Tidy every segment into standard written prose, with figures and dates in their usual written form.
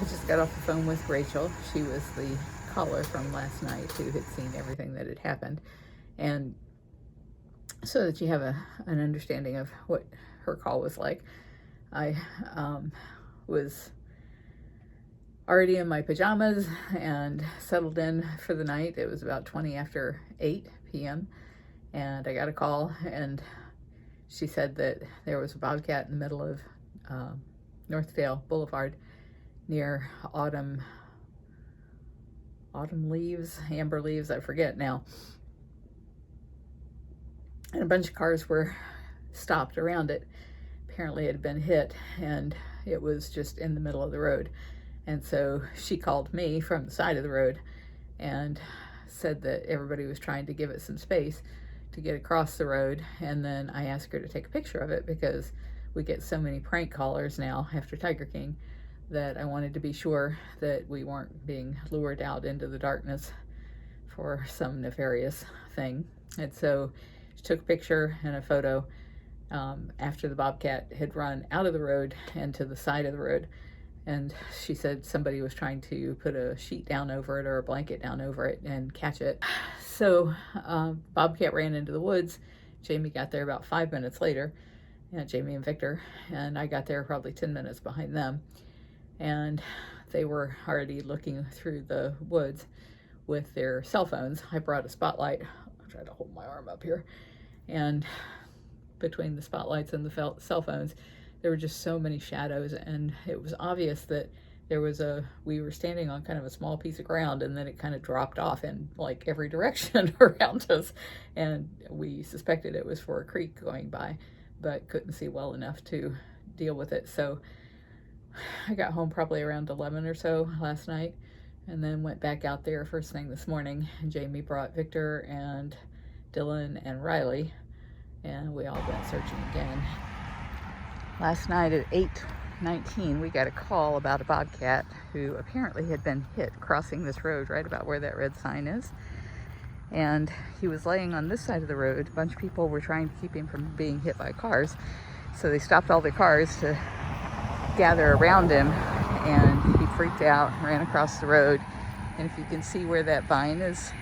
just got off the phone with Rachel. She was the caller from last night who had seen everything that had happened. And so that you have an understanding of what her call was like, I was already in my pajamas and settled in for the night. It was about 20 after 8 p.m. and I got a call, and she said that there was a bobcat in the middle of Northdale Boulevard near autumn leaves, amber leaves, I forget now. And a bunch of cars were stopped around it. Apparently it had been hit, and it was just in the middle of the road. And so she called me from the side of the road and said that everybody was trying to give it some space to get across the road. And then I asked her to take a picture of it because we get so many prank callers now after Tiger King that I wanted to be sure that we weren't being lured out into the darkness for some nefarious thing. And so she took a picture and a photo after the bobcat had run out of the road and to the side of the road. And she said somebody was trying to put a sheet down over it or a blanket down over it and catch it. So bobcat ran into the woods. Jamie got there about 5 minutes later, Jamie and Victor, and I got there probably 10 minutes behind them. And they were already looking through the woods with their cell phones. I brought a spotlight. I'll try to hold my arm up here. And between the spotlights and the cell phones, there were just so many shadows, and it was obvious that we were standing on kind of a small piece of ground, and then it kind of dropped off in like every direction around us, and we suspected it was for a creek going by, but couldn't see well enough to deal with it. So I got home probably around 11 or so last night, and then went back out there first thing this morning, and Jamie brought Victor and Dylan and Riley, and we all went searching again. Last night at 8:19, we got a call about a bobcat who apparently had been hit crossing this road right about where that red sign is. And he was laying on this side of the road. A bunch of people were trying to keep him from being hit by cars. So they stopped all their cars to gather around him, and he freaked out, ran across the road. And if you can see where that vine is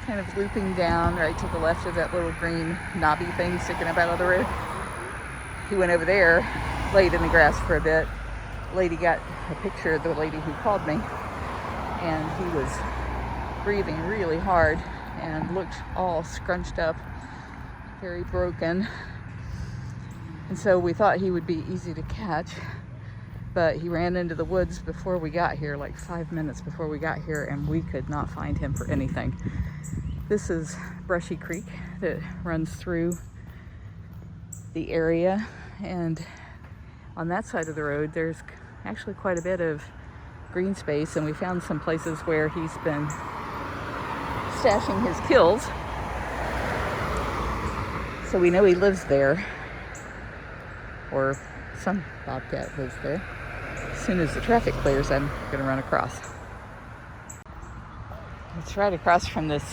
kind of looping down right to the left of that little green knobby thing sticking up out of the road, he went over there, laid in the grass for a bit. The lady got a picture of the lady who called me, and he was breathing really hard and looked all scrunched up, very broken. And so we thought he would be easy to catch, but he ran into the woods before we got here, like 5 minutes before we got here, and we could not find him for anything. This is Brushy Creek that runs through the area, and on that side of the road there's actually quite a bit of green space, and we found some places where he's been stashing his kills, so we know he lives there, or some bobcat lives there. As soon as the traffic clears, I'm gonna run across. It's right across from this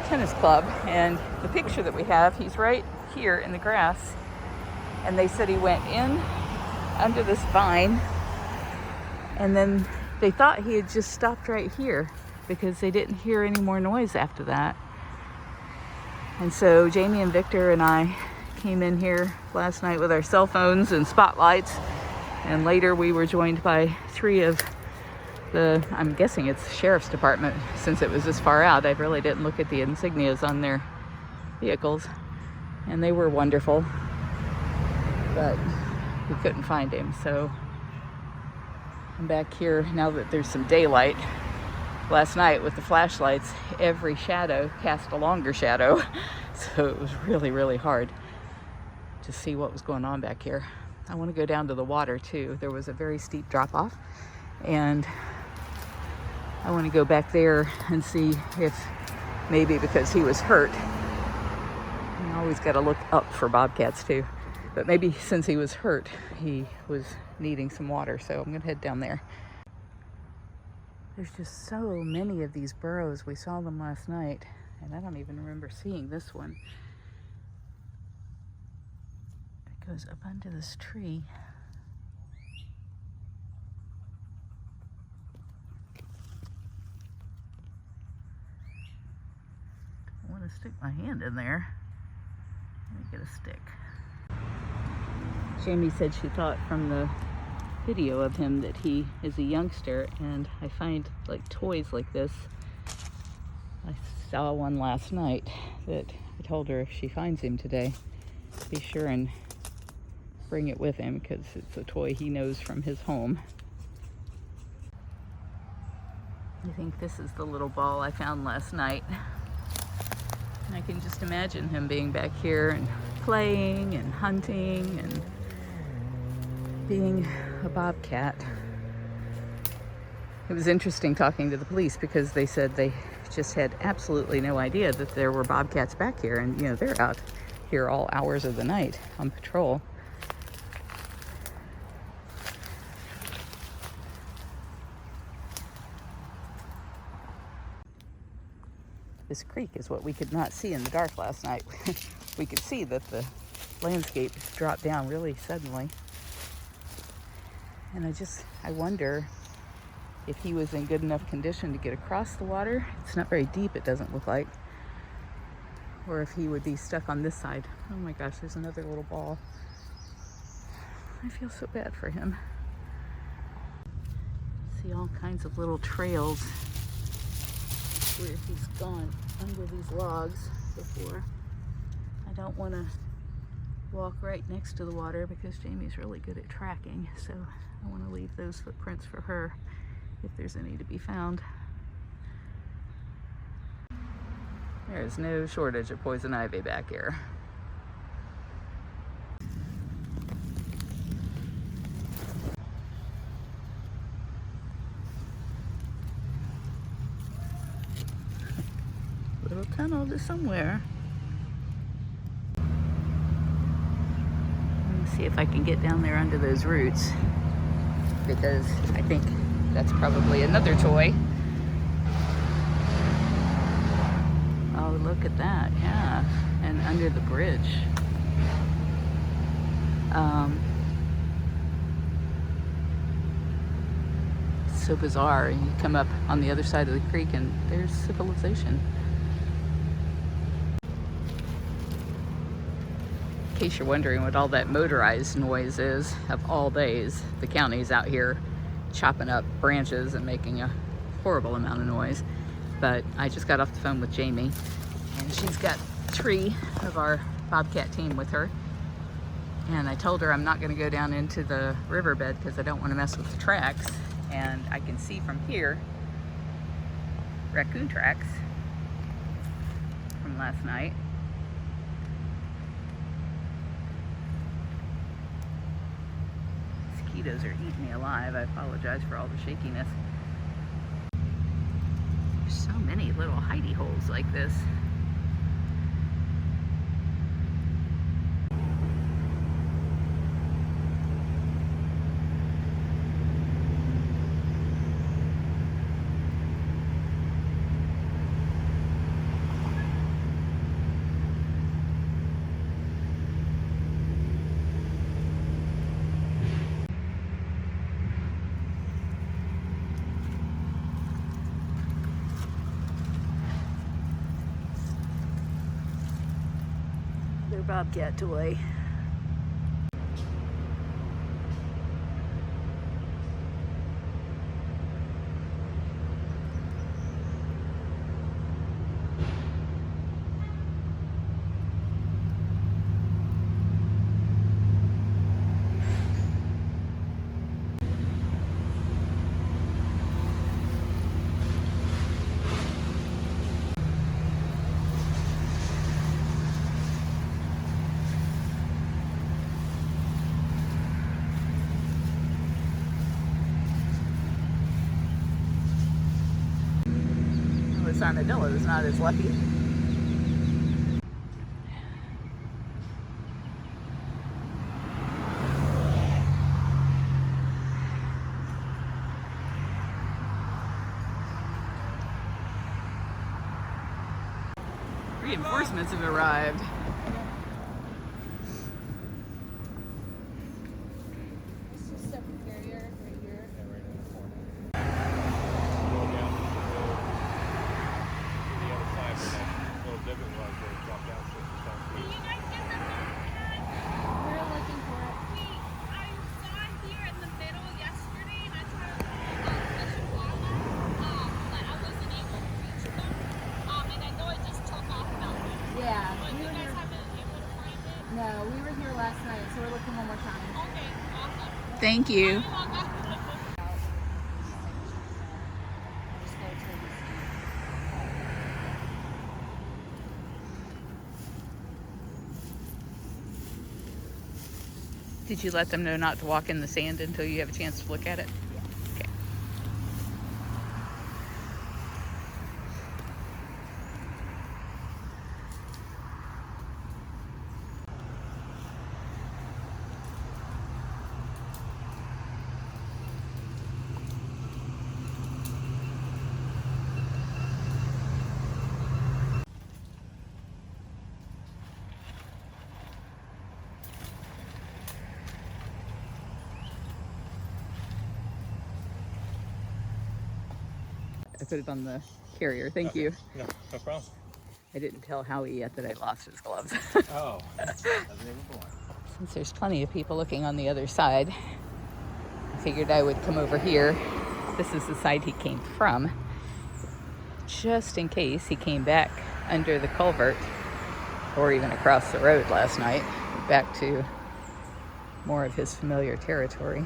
tennis club, and the picture that we have, he's right here in the grass, and they said he went in under this vine, and then they thought he had just stopped right here because they didn't hear any more noise after that. And so Jamie and Victor and I came in here last night with our cell phones and spotlights, and later we were joined by 3 of I'm guessing it's the sheriff's department, since it was this far out. I really didn't look at the insignias on their vehicles, and they were wonderful, but we couldn't find him. So I'm back here now that there's some daylight. Last night with the flashlights, every shadow cast a longer shadow, so it was really, really hard to see what was going on back here. I want to go down to the water too. There was a very steep drop off, and I want to go back there and see if maybe because he was hurt, you always got to look up for bobcats too, but maybe since he was hurt, he was needing some water, so I'm going to head down there. There's just so many of these burrows. We saw them last night, and I don't even remember seeing this one. It goes up under this tree. want to stick my hand in there. Let me get a stick. Jamie said she thought from the video of him that he is a youngster, and I find like toys like this. I saw one last night that I told her if she finds him today, be sure and bring it with him because it's a toy he knows from his home. I think this is the little ball I found last night. And I can just imagine him being back here and playing and hunting and being a bobcat. It was interesting talking to the police because they said they just had absolutely no idea that there were bobcats back here, and you know, they're out here all hours of the night on patrol. This creek is what we could not see in the dark last night. We could see that the landscape dropped down really suddenly. And I wonder if he was in good enough condition to get across the water. It's not very deep, it doesn't look like. Or if he would be stuck on this side. Oh my gosh, there's another little ball. I feel so bad for him. See all kinds of little trails where he's gone under these logs before. I don't want to walk right next to the water because Jamie's really good at tracking, so I want to leave those footprints for her if there's any to be found. There is no shortage of poison ivy back here. Little tunnel to somewhere. Let me see if I can get down there under those roots, because I think that's probably another toy. Oh, look at that, yeah. And under the bridge. So bizarre. You come up on the other side of the creek and there's civilization. In case you're wondering what all that motorized noise is, of all days, the county's out here chopping up branches and making a horrible amount of noise. But I just got off the phone with Jamie, and she's got 3 of our bobcat team with her. And I told her I'm not going to go down into the riverbed because I don't want to mess with the tracks. And I can see from here raccoon tracks from last night. Mosquitoes are eating me alive. I apologize for all the shakiness. There's so many little hidey holes like this. Bobcat toy. This armadillo is not as lucky. Reinforcements have arrived. Thank you. Did you let them know not to walk in the sand until you have a chance to look at it? Okay. I put it on the carrier. Thank you. No problem. I didn't tell Howie yet that I lost his gloves. Oh, wasn't even born. Since there's plenty of people looking on the other side, I figured I would come over here. This is the side he came from, just in case he came back under the culvert or even across the road last night, back to more of his familiar territory.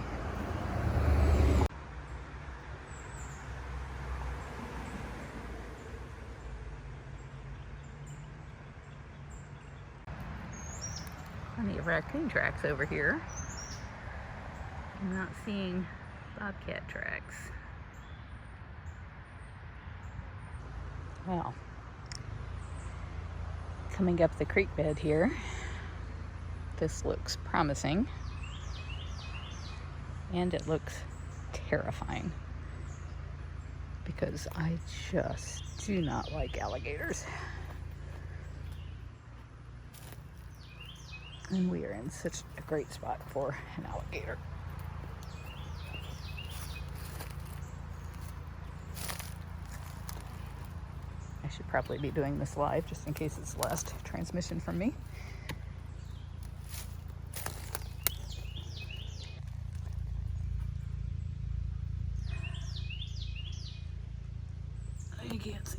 Plenty of raccoon tracks over here. I'm not seeing bobcat tracks. Well, coming up the creek bed here, this looks promising, and it looks terrifying because I just do not like alligators. And we are in such a great spot for an alligator. I should probably be doing this live just in case it's the last transmission from me. I can't see.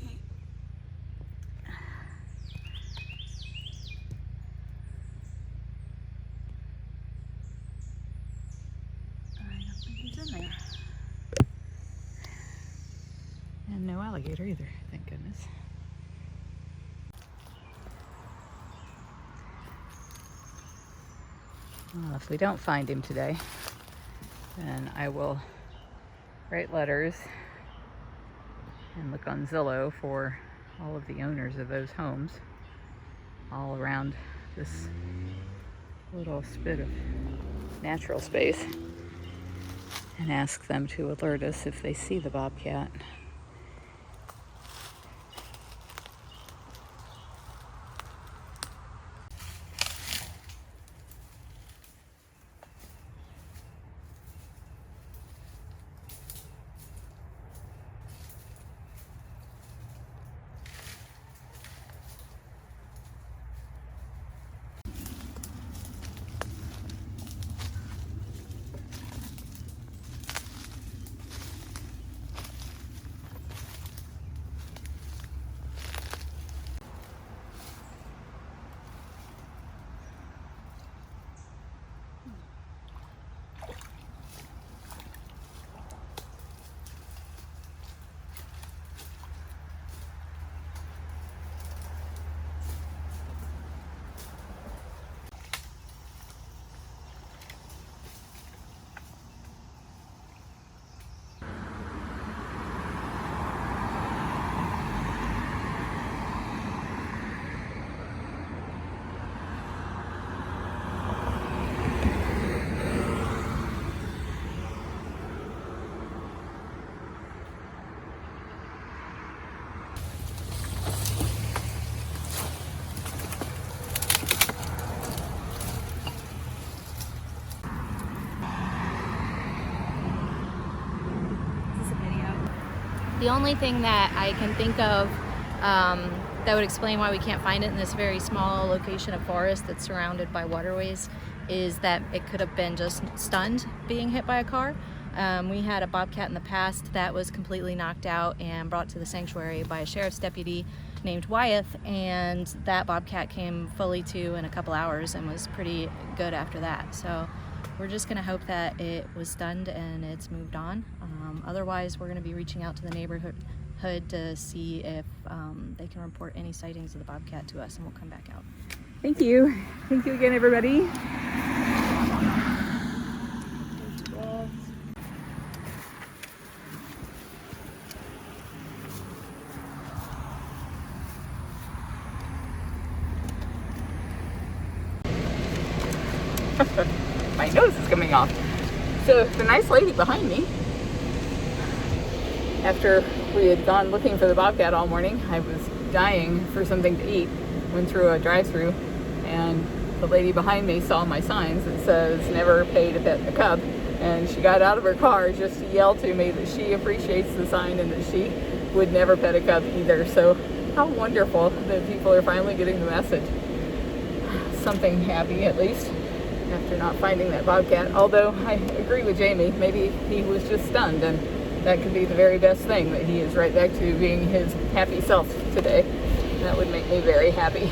And no alligator either, thank goodness. Well, if we don't find him today, then I will write letters and look on Zillow for all of the owners of those homes all around this little spit of natural space and ask them to alert us if they see the bobcat. The only thing that I can think of that would explain why we can't find it in this very small location of forest that's surrounded by waterways is that it could have been just stunned being hit by a car. We had a bobcat in the past that was completely knocked out and brought to the sanctuary by a sheriff's deputy named Wyeth, and that bobcat came fully to in a couple hours and was pretty good after that. So we're just going to hope that it was stunned and it's moved on. Otherwise, we're going to be reaching out to the neighborhood to see if they can report any sightings of the bobcat to us, and we'll come back out. Thank you. Thank you again, everybody. My nose is coming off. So the nice lady behind me, after we had gone looking for the bobcat all morning, I was dying for something to eat. Went through a drive-through, and the lady behind me saw my signs that says never pay to pet a cub, and she got out of her car just to yell to me that she appreciates the sign and that she would never pet a cub either. So how wonderful that people are finally getting the message. Something happy, at least, after not finding that bobcat. Although I agree with Jamie, maybe he was just stunned, and that could be the very best thing, that he is right back to being his happy self today. That would make me very happy.